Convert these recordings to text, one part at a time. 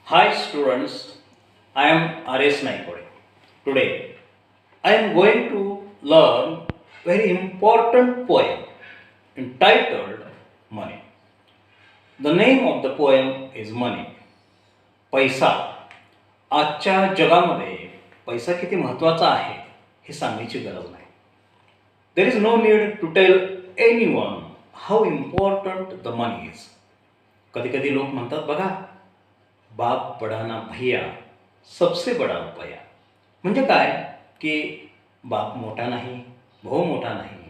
Hi students, I am R.S. Naikode. Today I am going to learn very important poem entitled Money. The name of the poem is Money. पैसा. आजच्या जगामध्ये पैसा किती महत्त्वाचा आहे हे सांगण्याची गरज नाही. There is no need to tell anyone how important the money is. कधी कधी लोक म्हणतात बघा, बाप बडा ना भैया सबसे बडा रुपया. म्हणजे काय की बाप मोठा नाही, भाऊ मोठा नाही,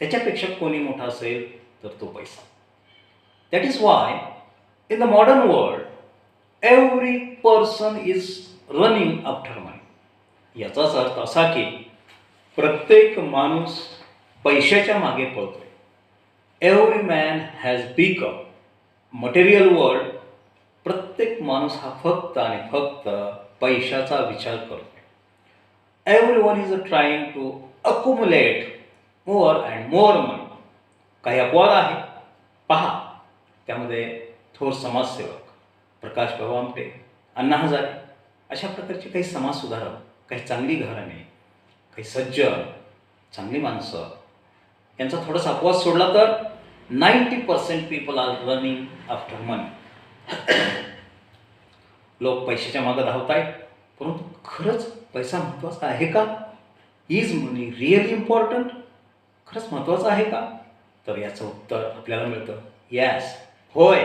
त्याच्यापेक्षा कोणी मोठा असेल तर तो पैसा. That is why in the modern world every person is running after money. याचाच अर्थ असा की प्रत्येक माणूस पैशाच्या मागे पळतोय. Every man has become material world. प्रत्येक माणूस हा फक्त आणि फक्त पैशाचा विचार करतो. Everyone is trying to accumulate more and more money. काही अपवाद आहे पहा, त्यामध्ये थोर समाजसेवक प्रकाश बाबा आमटे, अण्णा हजारे अशा प्रकारचे काही समाजसुधारक, काही चांगली घराणे, काही सज्जन, चांगली माणसं यांचा थोडासा अपवाद सोडला तर 90% पीपल आर रनिंग आफ्टर मनी. लोक पैशाच्या मागे धावत आहेत, परंतु खरंच पैसा महत्त्वाचा आहे का? Is money really important? खरंच महत्त्वाचं आहे का? तर याचं उत्तर आपल्याला मिळतं यस, होय.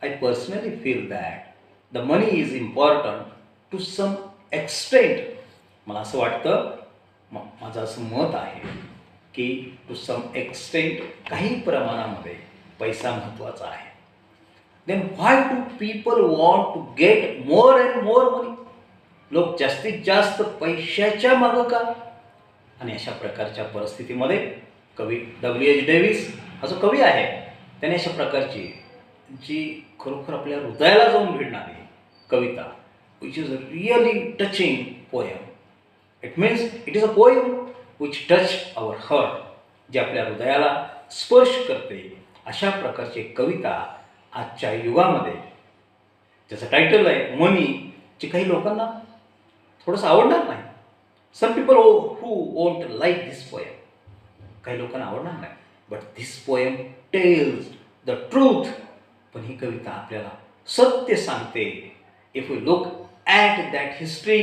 I personally feel that the money is important to some extent. मला असं वाटतं, माझं असं मत आहे की टू सम एक्सटेंट, काही प्रमाणामध्ये पैसा महत्त्वाचा आहे. Then why do people want to get more and more money? लोक जास्तीत जास्त पैशाच्या मागं का? आणि अशा प्रकारच्या परिस्थितीमध्ये कवी W.H. डेव्हिस हा जो कवी आहे त्याने अशा प्रकारची जी खरोखर आपल्या हृदयाला जाऊन भिडणारी कविता, which is a really touching poem. It means it is a poem which touch our heart, जे आपल्या हृदयाला स्पर्श करते. अशा प्रकारची कविता आजच्या युगामध्ये, ज्याचं टायटल आहे मनी, जे काही लोकांना थोडंसं आवडणार नाही. Some people who won't like this poem. काही लोकांना आवडणार नाही, but this poem tells the truth. पण ही कविता आपल्याला सत्य सांगते. If you look at that history,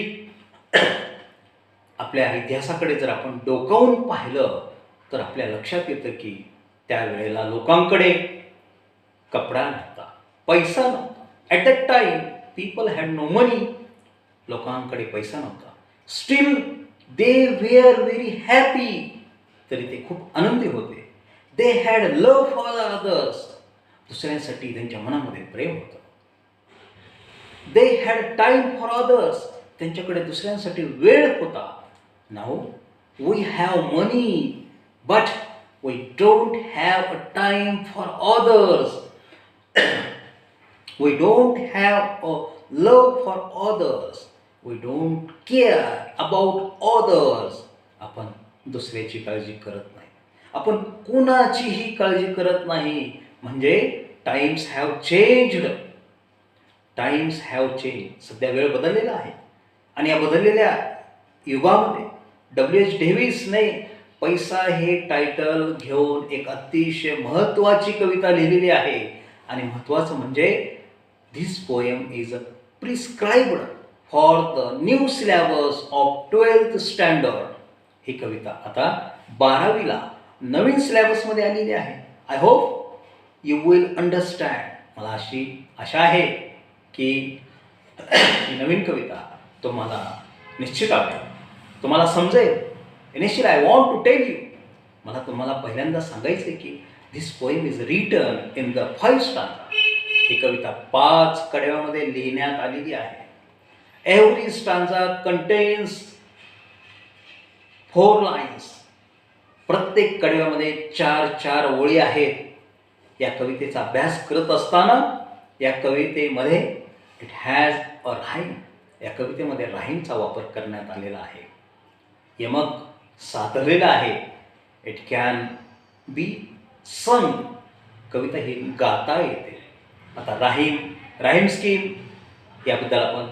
आपल्या इतिहासाकडे जर आपण डोकावून पाहिलं तर आपल्या लक्षात येतं की त्यावेळेला लोकांकडे कपडा नव्हता, पैसा नव्हता. At that time people had no money. लोकांकडे पैसा नव्हता. Still they were very happy. तरी ते खूप आनंदी होते. They had love for the others. दुसऱ्यांसाठी त्यांच्या मनामध्ये प्रेम होतं. They had time for others. त्यांच्याकडे दुसऱ्यांसाठी वेळ होता. Now we have money but we don't have a time for others. We don't have a love for others. We don't care about others. आपण दुसऱ्याची काळजी करत नाही. आपण कोणाचीही काळजी करत नाही. म्हणजे times have changed. Times have change. सध्या वेळ बदललेला आहे आणि या बदललेल्या युगामध्ये W.H. डेव्हिसने पैसा हे टायटल घेऊन एक अतिशय महत्त्वाची कविता लिहिलेली आहे. आणि महत्त्वाचं म्हणजे this poem is prescribed for the new syllabus of 12th standard. ही कविता आता 12वीला नवीन सिलेबसमध्ये आलेली आहे. I hope you will understand. मला अशी आशा आहे की ही नवीन कविता तुम्हाला निश्चित आवडेल, तुम्हाला समजेल. Initially I want to tell you, मला तुम्हाला पहिल्यांदा सांगायचं आहे की this poem is written in the 5 stanza. ही कविता 5 कडव्यामध्ये लिहिण्यात आलेली आहे. Every stanza contains 4 lines. प्रत्येक कडव्यामध्ये 4 ओळी आहेत. या कवितेचा अभ्यास करत असताना या कवितेमध्ये इट हॅज अ राईम. या कवितेमध्ये राईमचा वापर करण्यात आलेला आहे. यमक साधलेला आहे. इट कॅन बी संग. कविता ही गाता येते. आता राहीम स्कीम याबद्दल आपण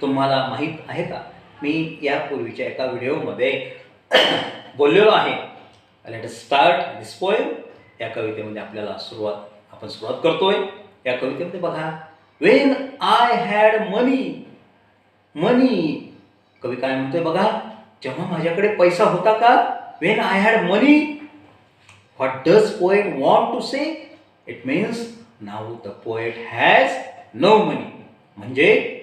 तुम्हाला माहीत आहे का? मी यापूर्वीच्या एका व्हिडिओमध्ये बोललेलो आहे. लेट अस स्टार्ट दिस पोएम. या कवितेमध्ये आपण सुरुवात करतोय. या कवितेमध्ये बघा, वेन आय हॅड मनी. कवी काय म्हणतोय बघा, जेव्हा माझ्याकडे पैसा होता का? When I had money. What does poet want to say? It means now the poet has no money. म्हणजे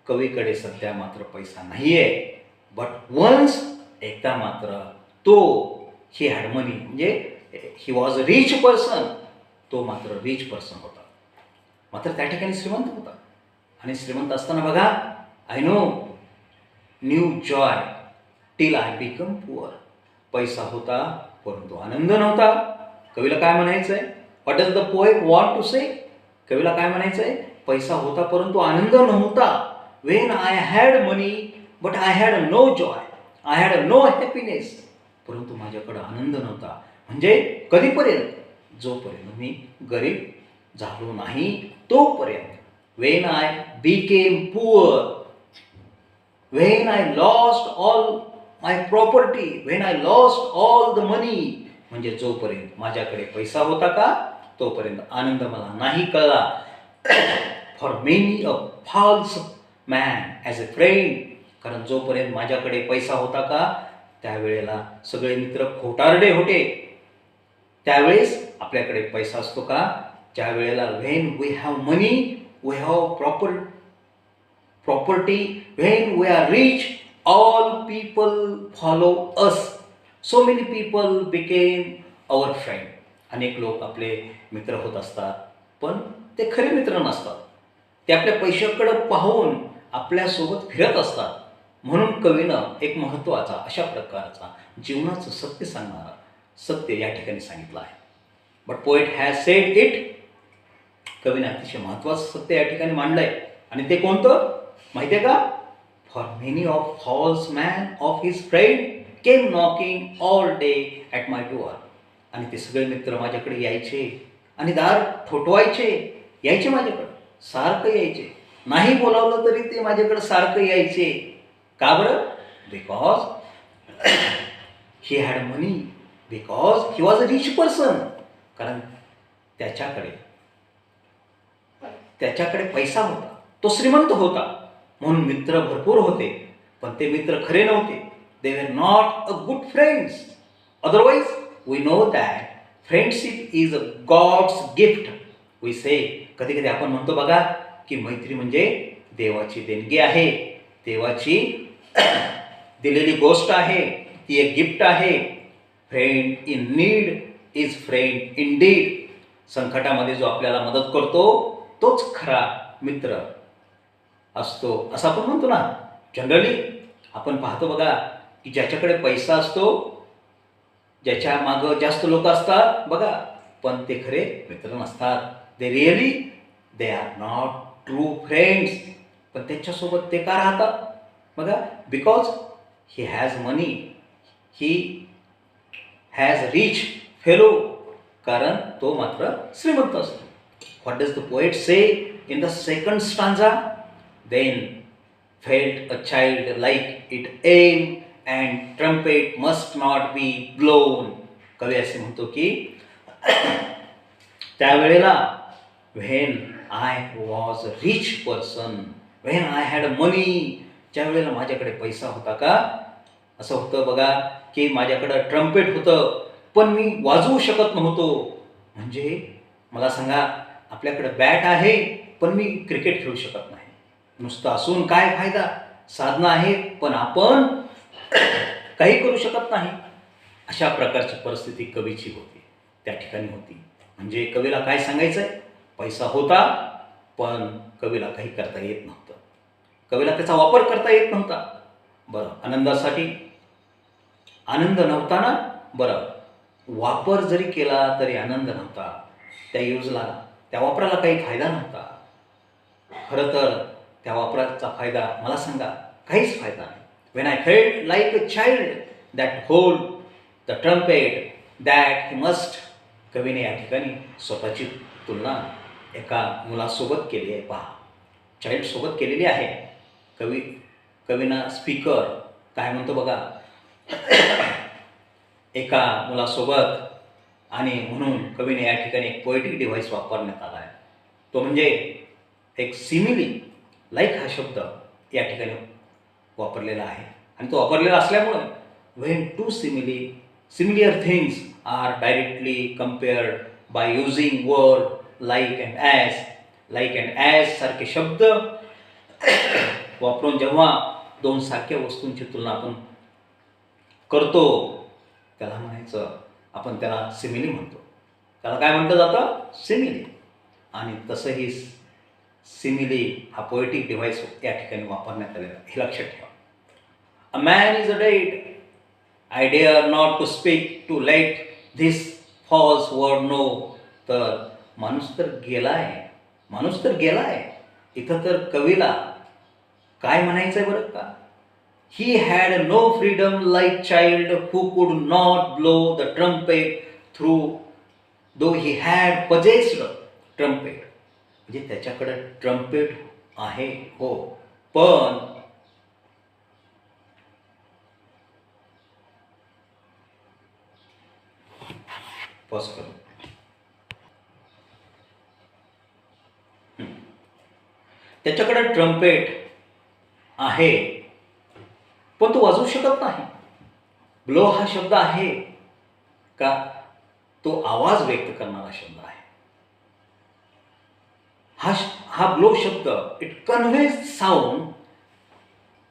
कवीकडे सध्या मात्र पैसा नाहीये. बट वन्स, एकदा मात्र, तो ही हॅड मनी म्हणजे he was a rich person. तो मात्र रिच पर्सन होता. मात्र त्या ठिकाणी श्रीमंत होता. आणि श्रीमंत असताना बघा, I know new joy till I become poor. पैसा होता परंतु आनंद नव्हता. कवीला काय म्हणायचंय? What does the poet want to say? कवीला काय म्हणायचंय? पैसा होता परंतु आनंद नव्हता. When I had money but I had no joy, I had no happiness. परंतु माझ्याकडे आनंद नव्हता. म्हणजे कधीपर्यंत? जोपर्यंत मी गरीब झालो नाही तोपर्यंत. When I became poor, when I lost all my property, when I lost all the money. म्हणजे जोपर्यंत माझ्याकडे पैसा होता का तोपर्यंत आनंद मला नाही कळला. For many a false man as a friend. कारण जोपर्यंत माझ्याकडे पैसा होता का त्यावेळेला सगळे मित्र खोटारडे होते. त्यावेळेस आपल्याकडे पैसा असतो का? ज्या वेळेला when we have money, we have property, when we are rich, all people follow us. So many people became our friend. अनेक लोक आपले मित्र होत असतात, पण ते खरे मित्र नसतात. ते आपल्या पैशाकडे पाहून आपल्यासोबत फिरत असतात. म्हणून कवीनं एक महत्त्वाचा अशा प्रकारचा जीवनाचं सत्य सांगणारा सत्य या ठिकाणी सांगितलं आहे. But poet has sed it. कवीने अतिशय महत्त्वाचं सत्य या ठिकाणी मांडलंय. आणि ते कोणतं माहिती आहे का? For many of false man of his friend came knocking all day at my door. आणि ते सगळे मित्र माझ्याकडे यायचे आणि दार ठोठवायचे. यायचे माझ्याकडे, सारखं यायचे. नाही बोलावलं तरी ते माझ्याकडे सारखं यायचे. का बरं? Because he had money, because he was a rich person. कारण त्याच्याकडे पैसा होता, तो श्रीमंत होता. म्हणून मित्र भरपूर होते, पण ते मित्र खरे नव्हते. They were not a good friends. Otherwise we know that friendship is a God's gift. We say, कधी कधी आपण म्हणतो बघा की मैत्री म्हणजे देवाची देणगी आहे, देवाची दिलेली गोष्ट आहे, ती एक गिफ्ट आहे. Friend in need is friend in deed. संकटामध्ये जो आपल्याला मदत करतो तोच खरा मित्र असतो असं आपण म्हणतो ना. जनरली आपण पाहतो बघा की ज्याच्याकडे पैसा असतो, ज्याच्या मागं जास्त लोक असतात बघा, पण ते खरे मित्र नसतात. दे आर नॉट ट्रू फ्रेंड्स. पण त्याच्यासोबत ते का राहतात बघा? Because he has money, he has rich fellow. कारण तो मात्र श्रीमंत असतो. What does the poet say in the second stanza? Then felt a child like it aim and trumpet must not be blown. कवी असे म्हणतो की त्यावेळेला when I was a rich person, when I had money, ज्या वेळेला माझ्याकडे पैसा होता का असं होतं बघा की माझ्याकडं ट्रम्पेट होतं पण मी वाजवू शकत नव्हतो. म्हणजे मला सांगा, आपल्याकडे बॅट आहे पण मी क्रिकेट खेळू शकत नाही. नुसतं असून काय फायदा? साधनं आहेत पण आपण काही करू शकत नाही. अशा प्रकारची परिस्थिती कवीची होती, त्या ठिकाणी होती. म्हणजे कवीला काय सांगायचं आहे? पैसा होता पण कवीला काही करता येत नव्हतं. कवीला त्याचा वापर करता येत नव्हता. बरं, आनंदासाठी आनंद नव्हता ना? बरं, वापर जरी केला तरी आनंद नव्हता. त्या वापराला काही फायदा नव्हता. खरं तर त्या वापराचा फायदा मला सांगा, काहीच फायदा नाही. When I felt like a child that hold the trumpet that he must. कवीने या ठिकाणी स्वतःची तुलना एका मुलासोबत केली आहे. पहा, चाइल्डसोबत केलेली आहे. कवीनं स्पीकर काय म्हणतो बघा, एका मुलासोबत, आणि म्हणून कवीने या ठिकाणी एक पोएटिक डिव्हाइस वापरण्यात आला आहे. तो म्हणजे एक सिमिली, लाईक हा शब्द या ठिकाणी वापरलेला आहे. आणि तो वापरलेला असल्यामुळे when two similar things are directly compared by using word like and as सारखे शब्द वापरून जेव्हा दोन सारख्या वस्तूंची तुलना आपण करतो, त्याला म्हणायचं, आपण त्याला सिमिली म्हणतो. त्याला काय म्हटलं जातं? सिमिली. आणि तसंही सिमिली हा पोएटिक डिव्हाइस या ठिकाणी वापरण्यात आलेला, हे लक्षात ठेवा. A man is a dead, I dare not to speak to let this false word no. तर माणूस तर गेलाय. इथं तर कवीला काय म्हणायचं आहे बरं का? He had no freedom like child who could not blow the trumpet though he had possessed trumpet. म्हणजे त्याच्याकडे ट्रम्पेट आहे हो, पण पॉज करू. त्याच्याकडे ट्रम्पेट आहे पण तो वाजवू शकत नाही. ब्लो हा शब्द आहे का? तो आवाज व्यक्त करणारा शब्द आहे. हा ब्लो शब्द, it conveys sound.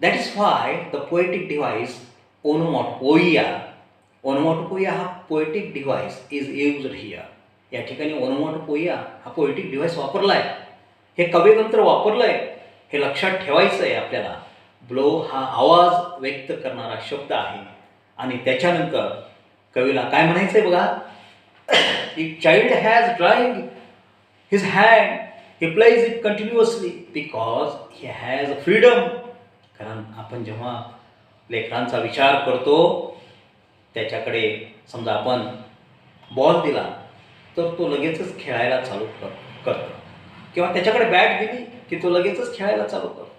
That is why the poetic device onomatopoeia हा poetic device is used here. या ठिकाणी ओनोमॅटोपोइया हा पोएटिक डिव्हाइस वापरला आहे. हे कवितंत्र वापरलं आहे, हे लक्षात ठेवायचं आहे आपल्याला. ब्लो हा आवाज व्यक्त करणारा शब्द आहे. आणि त्याच्यानंतर कवीला काय म्हणायचं आहे बघा, if child has drawing his hand he plays it continuously because he has freedom. कारण आपण जेव्हा लेकरांचा विचार करतो, त्याच्याकडे समजा आपण बॉल दिला तर तो लगेचच खेळायला चालू करतो, किंवा त्याच्याकडे बॅट दिली की तो लगेचच खेळायला चालू करतो.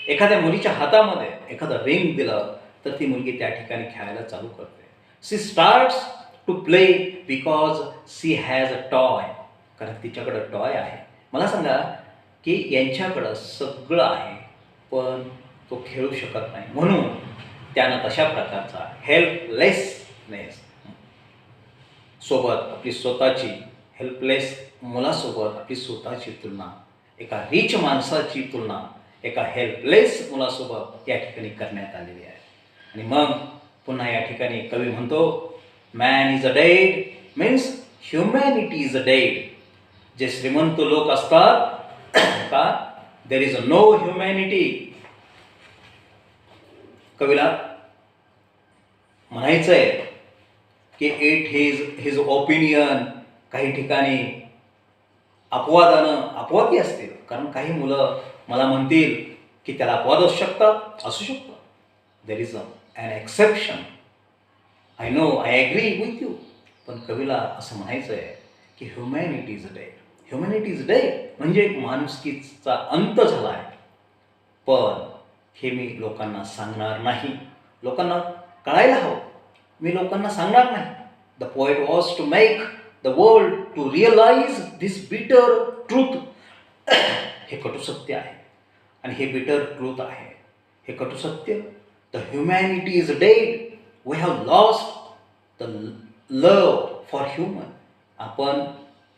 एखाद्या मुलीच्या हातामध्ये एखादं रिंग दिलं तर ती मुलगी त्या ठिकाणी खेळायला चालू करते. She starts to play because she has a toy. कारण तिच्याकडं टॉय आहे. मला सांगा की यांच्याकडं सगळं आहे पण तो खेळू शकत नाही, म्हणून त्यानं तशा प्रकारचा हेल्पलेसनेस सोबत आपली स्वतःची, हेल्पलेस मुलासोबत आपली स्वतःची तुलना, एका रिच माणसाची तुलना एका हेल्पलेस मुलासोबत या ठिकाणी करण्यात आलेली आहे. आणि मग पुन्हा या ठिकाणी कवी म्हणतो, man is a dead means humanity is a dead. जे श्रीमंत लोक असतात का, there is a no humanity. कवीला म्हणायचं आहे की इट हिज ओपिनियन. काही ठिकाणी अपवादी असतील, कारण काही मुलं मला म्हणतील की त्याला अपवाद असू शकतं. There is an exception. I know, I agree with you. पण कवीला असं म्हणायचं आहे की ह्युमॅनिटी इज डेड म्हणजे माणुसकीचा अंत झाला आहे. पण हे मी लोकांना सांगणार नाही. लोकांना कळायला हवं, मी लोकांना सांगणार नाही. The poet was to make the world to realise this bitter truth. हे कटू सत्य आहे आणि हे बिटर ट्रूथ आहे. हे कटू सत्य, the humanity is dead. We have lost the love for human. आपण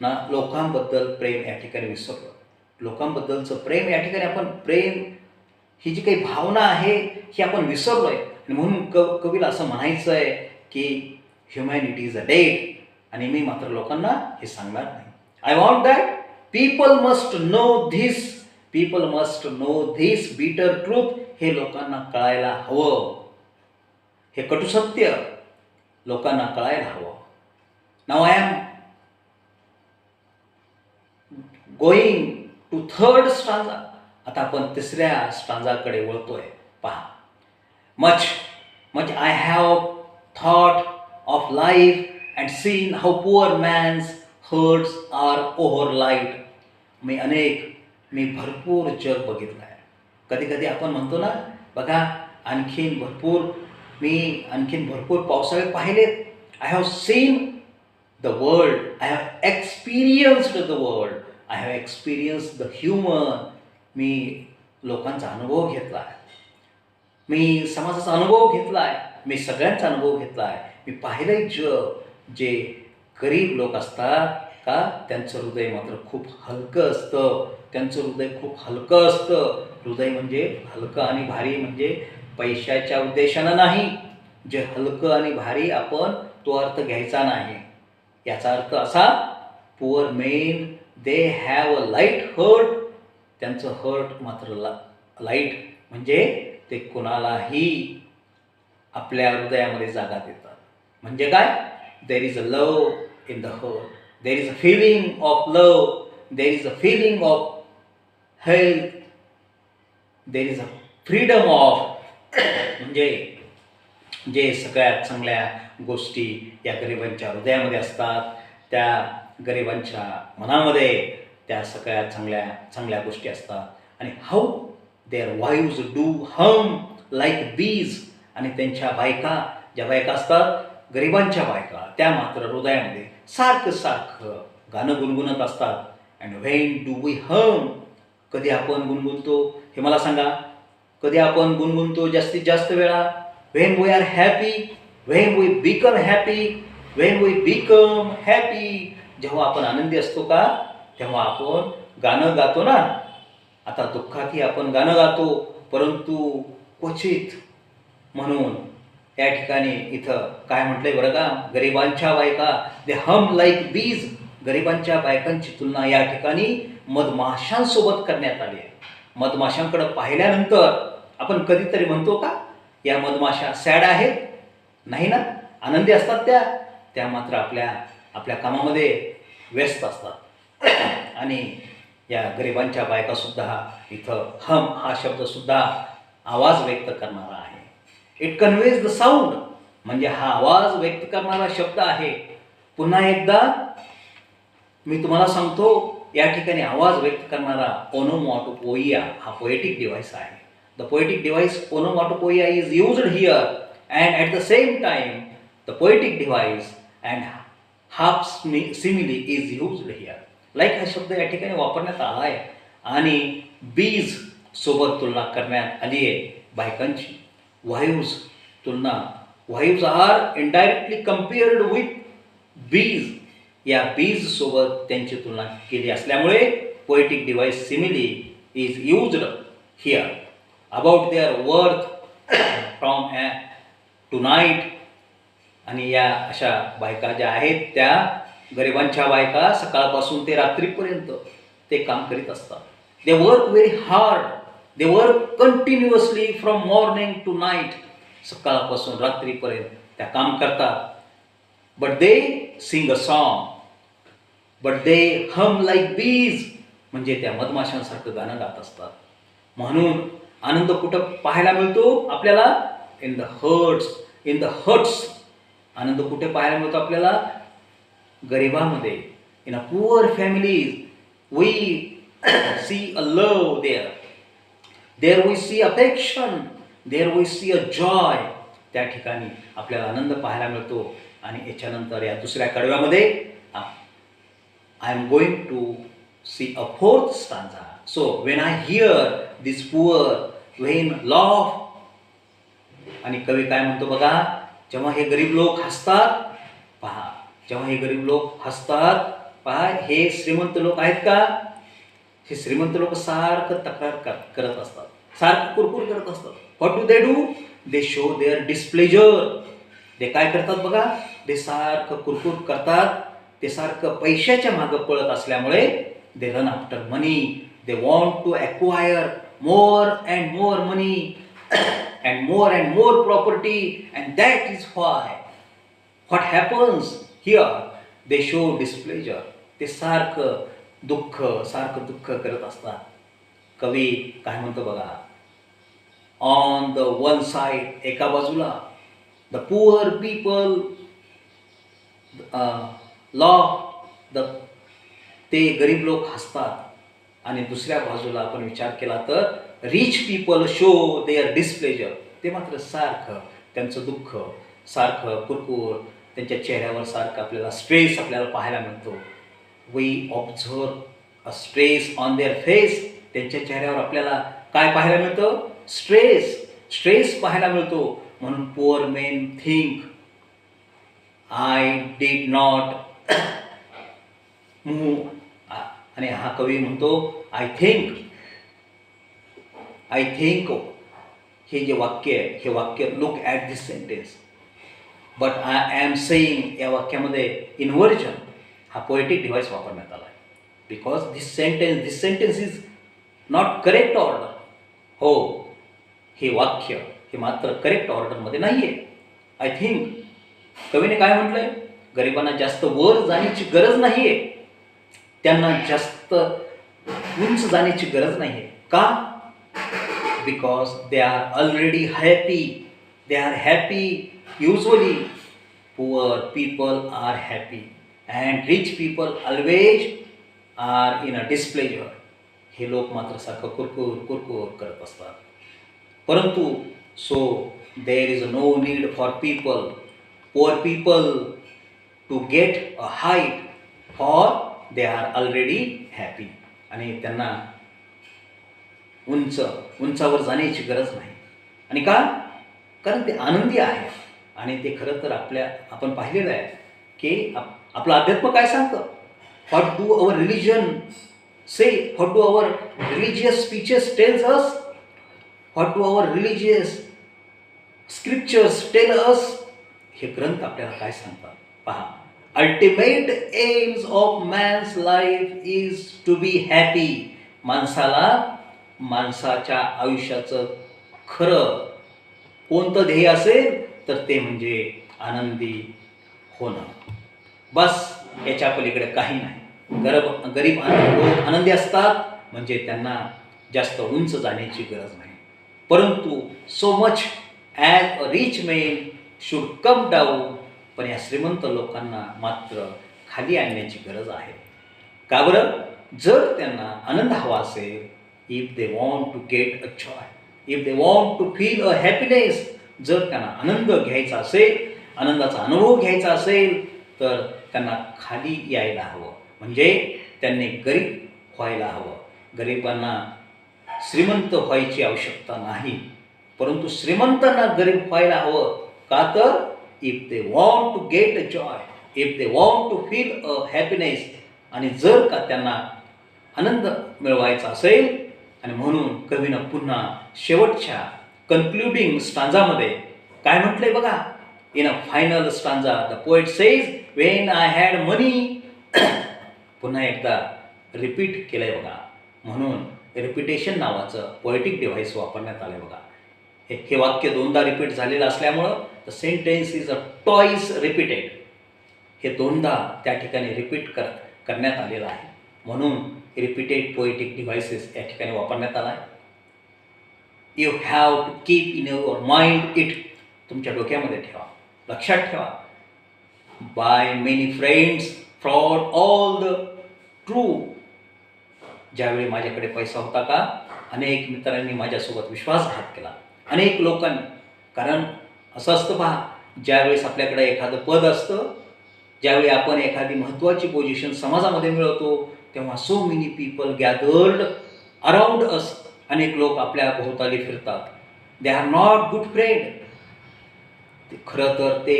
ना लोकांबद्दल प्रेम या ठिकाणी विसरलो. लोकांबद्दलचं प्रेम या ठिकाणी आपण, प्रेम ही जी काही भावना आहे ही आपण विसरलोय. आणि म्हणून कवीला असं म्हणायचं आहे की ह्युमॅनिटी इज अ डेड. आणि मी मात्र लोकांना हे सांगणार नाही. I want that people must know this bitter truth. हे लोकांना कळायला हवं. हे कटू सत्य लोकांना कळायला हवं. Now I am going to third stanza. आता आपण तिसऱ्या स्टांजाकडे वळतोय. पहा, much I have thought of life and seen how poor man's hearts are over light. मी अनेक मी भरपूर जग बघितलं आहे. कधी कधी आपण म्हणतो ना, बघा आणखीन भरपूर पावसाळे पाहिलेत. I have seen the world, I have experienced the world, I have experience the human. मी लोकांचा अनुभव घेतला आहे, मी समाजाचा अनुभव घेतला आहे, मी सगळ्यांचा अनुभव घेतला आहे. मी पाहिलंय जग. जे गरीब लोक असतात का, त्यांचं हृदय मात्र खूप हलकं असतं. त्यांचं हृदय खूप हलकं असतं. हृदय म्हणजे हलकं आणि भारी म्हणजे पैशाच्या उद्देशानं नाही. जे हलकं आणि भारी आपण तो अर्थ घ्यायचा नाही. याचा अर्थ असा, poor men they have a light heart. त्यांचं हर्ट मात्र लाईट म्हणजे ते कोणालाही आपल्या हृदयामध्ये जागा देतात. म्हणजे काय, there is a love in the heart, there is a feeling of love, there is a feeling of health, there is a freedom of म्हणजे जे सगळ्यात चांगल्या गोष्टी या गरिबांच्या हृदयामध्ये असतात, त्या गरिबांच्या मनामध्ये त्या सगळ्यात चांगल्या चांगल्या गोष्टी असतात. आणि how their wives do hum like bees. आणि त्यांच्या बायका, ज्या बायका असतात गरिबांच्या बायका, त्या मात्र हृदयामध्ये सारखं सारखं गाणं गुणगुणत असतात. अँड व्हेन डू वी हम, कधी आपण गुणगुणतो हे मला सांगा. कधी आपण गुणगुणतो जास्तीत जास्त वेळा? when we are happy, when we become happy, when we become happy. जेव्हा आपण आनंदी असतो का, तेव्हा आपण गाणं गातो ना. आता दुःखातही आपण गाणं गातो, परंतु क्वचित. म्हणून या ठिकाणी इथं काय म्हटलंय बरं का, गरिबांच्या बायका दे हम लाईक बीज. गरिबांच्या बायकांची तुलना या ठिकाणी मधमाशांसोबत करण्यात आली आहे. मधमाशांकडे पाहिल्यानंतर आपण कधीतरी म्हणतो का, या मधमाशा सॅड आहेत? नाही ना, आनंदी असतात त्या मात्र आपल्या कामामध्ये व्यस्त असतात. आणि या गरिबांच्या बायकासुद्धा इथं हम हा शब्दसुद्धा आवाज व्यक्त करणारा आहे. इट कन्वेज द साऊंड, म्हणजे हा आवाज व्यक्त करणारा शब्द आहे. पुन्हा एकदा मी तुम्हाला सांगतो, या ठिकाणी आवाज व्यक्त करणारा ओनोमॅटोपोइया हा पोएटिक डिव्हाइस आहे. The poetic device onomatopoeia is used here, and at the same time the poetic device and half simile is used here. Like हा शब्द या ठिकाणी वापरण्यात आला आहे. आणि बीज सोबत तुलना करण्यात आली आहे बायकांची. वाईव्ज तुलना, वाईव्ज आर इनडायरेक्टली कम्पेअर्ड विथ बीज. या बीज सोबत त्यांची तुलना केली असल्यामुळे poetic device simile is used here about their worth from tonight. आणि या अशा बायका ज्या आहेत, त्या गरिबांच्या बायका सकाळपासून ते रात्रीपर्यंत ते काम करीत असतात. They work very hard, they work continuously from morning to night. सकाळपासून रात्रीपर्यंत त्या काम करतात. But they sing a song, but they hum like bees, म्हणजे त्या मधमाशांसारखं गाणं गात असतात. म्हणून आनंद कुठं पाहायला मिळतो आपल्याला? In the hertz. आनंद कुठे पाहायला मिळतो आपल्याला? गरिबामध्ये. In a poor families we see a love there we see affection, there we see a joy. त्या ठिकाणी आपल्याला आनंद पाहायला मिळतो. आणि याच्यानंतर या दुसऱ्या कडव्यामध्ये I am going to see a fourth stanza. So when I hear this poor, when laugh, आणि कवी काय म्हणतो बघा, जेव्हा हे गरीब लोक हसतात पहा, जेव्हा हे गरीब लोक हसतात पहा, हे श्रीमंत लोक आहेत का? हे श्रीमंत लोक सारखं तक्रार करत असतात, सारखं कुरकुर करत असतात. What do they do? They show their displeasure. ते काय करतात बघा, ते सारखं कुरकुर करतात. ते सारखं पैशाच्या मागं पळत असल्यामुळे they run after money. They want to acquire more and more money and more property, and that is why what happens here, they show displeasure. ते सारखं दुःख करत असतात. कवी काय म्हणतो बघा, ऑन द वन साइड, एका बाजूला द पुअर पीपल लॉ, ते गरीब लोक हसतात. आणि दुसऱ्या बाजूला आपण विचार केला तर rich people show their displeasure. ते मात्र सारखं त्यांचं दुःख, सारखं कुरकुर, त्यांच्या चेहऱ्यावर सारखं आपल्याला स्ट्रेस आपल्याला पाहायला मिळतो. We observe a stress on their face. त्यांच्या चेहऱ्यावर आपल्याला काय पाहायला मिळतं? स्ट्रेस पाहायला मिळतो. म्हणून poor main think I did not move. आणि हा कवी म्हणतो आय थिंक हे जे वाक्य आहे, हे वाक्य look at this sentence. But I am saying, या वाक्यामध्ये इन्व्हर्जन हा पोएटिक डिव्हाइस वापरण्यात आला आहे. Because this sentence is not correct order. हो, हे वाक्य हे मात्र करेक्ट ऑर्डरमध्ये नाही आहे. आय थिंक कवीने काय म्हटलंय? गरिबांना जास्त वर जाण्याची गरज नाही आहे, त्यांना जास्त उंच जाण्याची गरज नाही आहे. का? Because they are already happy. They are happy. Usually poor people are happy and rich people always are in a displeasure. हे लोक मात्र सारखं कुरकुर करत असतात. परंतु so there is no need for poor people to get a height, for they are already happy. आणि त्यांना उंचावर जाण्याची गरज नाही. आणि का? कारण ते आनंदी आहे. आणि ते खरं तर आपण पाहिलेलं आहे की आपलं अध्यात्म काय सांगतं? What do our religion say? What do our religious speeches tells us? What do our religious scriptures tell us? हे ग्रंथ आपल्याला काय सांगतात? पहा, ultimate aims of man's life is to be happy. माणसाच्या आयुष्याचं खरं कोणतं ध्येय असेल तर ते म्हणजे आनंदी होणं. बस, याच्या पलीकडे काही नाही. गरीब लोक आनंदी असतात म्हणजे त्यांना जास्त उंच जाण्याची गरज नाही. परंतु so much as a rich main should come down. पण या श्रीमंत लोकांना मात्र खाली आणण्याची गरज आहे. का बरं? जर त्यांना आनंद हवा असेल, if they want to get a joy, if they want to feel a happiness, जर त्यांना आनंद घ्यायचा असेल, आनंदाचा अनुभव घ्यायचा असेल, तर त्यांना खाली यायला हवं. म्हणजे त्यांनी गरीब व्हायला हवं. गरिबांना श्रीमंत व्हायची आवश्यकता नाही, परंतु श्रीमंतांना गरीब व्हायला हवं. का? तर if they want to get a joy, if they want to feel a happiness. आणि जर का त्यांना आनंद मिळवायचा असेल, आणि म्हणून कवीनं पुन्हा शेवटच्या कन्क्लुडिंग स्टांजामध्ये काय म्हटलंय बघा. In a final stanza the poet says, when I had money. पुन्हा एकदा रिपीट केलंय बघा. म्हणून रिपिटेशन नावाचं पोएटिक डिव्हाइस वापरण्यात आलंय बघा. हे वाक्य दोनदा रिपीट झालेलं असल्यामुळं the sentence is a twice repeated. हे दोनदा त्या ठिकाणी रिपीट करण्यात आलेलं आहे. म्हणून रिपीटेड पोएटिक डिव्हाइसेस या ठिकाणी वापरण्यात आला आहे. You have to keep in your mind it. तुमच्या डोक्यामध्ये ठेवा, लक्षात ठेवा. By many friends fraud all the true. ज्यावेळी माझ्याकडे पैसा होता का, अनेक मित्रांनी माझ्यासोबत विश्वासघात केला. अनेक लोकांनी. कारण असं असतं पहा, ज्यावेळेस आपल्याकडे एखादं पद असतं, ज्यावेळी आपण एखादी महत्त्वाची पोझिशन समाजामध्ये मिळवतो, तेव्हा so many people gathered around us. अनेक लोक आपल्या भोवताली फिरतात. दे आर नॉट गुड फ्रेंड. खरं तर ते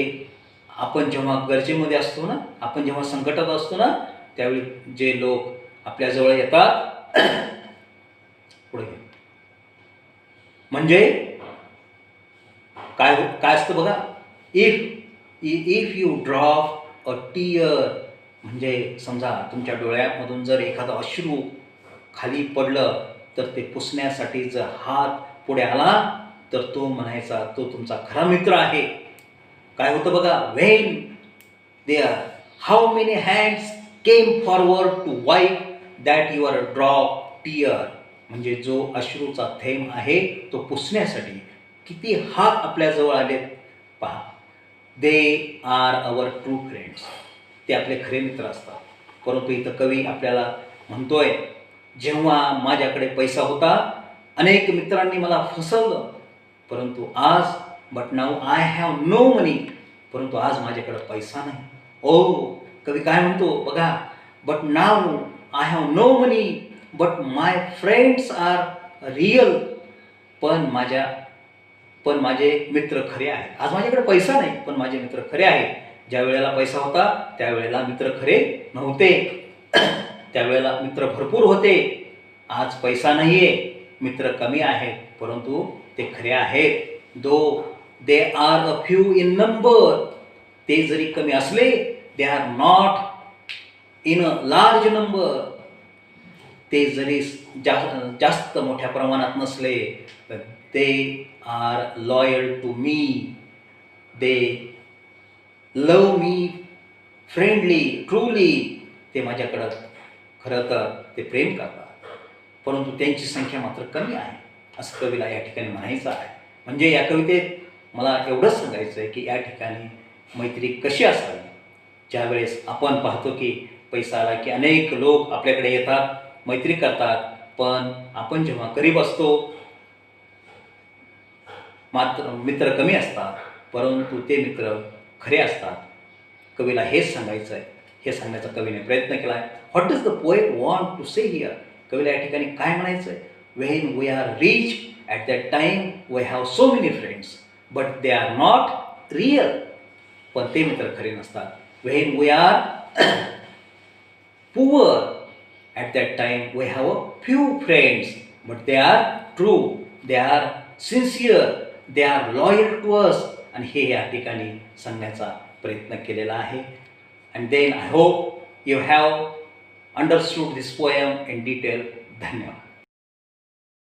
आपण जेव्हा गरजेमध्ये असतो ना, आपण जेव्हा संकटात असतो ना, त्यावेळी जे लोक आपल्याजवळ येतात पुढे, म्हणजे काय असतं बघा. If you drop a tear, म्हणजे समजा तुमच्या डोळ्यामधून जर एखादं अश्रू खाली पडलं, तर ते पुसण्यासाठी जर हात पुढे आला, तर तो म्हणायचा तो तुमचा खरा मित्र आहे. काय होतं बघा. When there how many hands came forward to wipe that your drop tear. म्हणजे जो अश्रूचा थेंब आहे तो पुसण्यासाठी किती हात आपल्याजवळ आलेत पहा. They are our true friends. ते आपले खरे मित्र असतात. परंतु इथं कवी आपल्याला म्हणतोय जेव्हा माझ्याकडे पैसा होता, अनेक मित्रांनी मला फसवलं, परंतु आज but now I have no money, परंतु आज माझ्याकडे पैसा नाही. ओ, कवी काय म्हणतो बघा, but now I have no money but my friends are real. पण माझे मित्र खरे आहेत. आज माझ्याकडे पैसा नाही, पण माझे मित्र खरे आहेत. ज्या वेळेला पैसा होता त्यावेळेला मित्र खरे नव्हते. त्यावेळेला मित्र भरपूर होते. आज पैसा नाही आहे, मित्र कमी आहेत, परंतु ते खरे आहेत. Though they are a few in number, ते जरी कमी असले, they are not in a large number, ते जरी जास्त मोठ्या प्रमाणात नसले, ते are loyal to me, they love me friendly truly, ते माझ्याकडं खरं तर ते प्रेम करतात, परंतु त्यांची संख्या मात्र कमी आहे, असं कवीला या ठिकाणी म्हणायचं आहे. म्हणजे या कवितेत मला एवढंच सांगायचं आहे की या ठिकाणी मैत्री कशी असावी. ज्यावेळेस आपण पाहतो की पैसा आला की अनेक लोक आपल्याकडे येतात, मैत्री करतात, पण आपण जेव्हा गरीब असतो, मात्र मित्र कमी असतात, परंतु ते मित्र खरे असतात. कवीला हेच सांगायचं आहे, हे सांगण्याचा कवीने प्रयत्न केला आहे. What does the poet want to say here? कवीला या ठिकाणी काय म्हणायचं आहे? When we are rich at that time we have so many friends but they are not real, पण ते मित्र खरे नसतात. When we are poor at that time we have a few friends but they are true, they are sincere, they are loyal to us. आणि हे या ठिकाणी सांगण्याचा प्रयत्न केलेला आहे. And then I hope you have understood this poem in detail. धन्यवाद.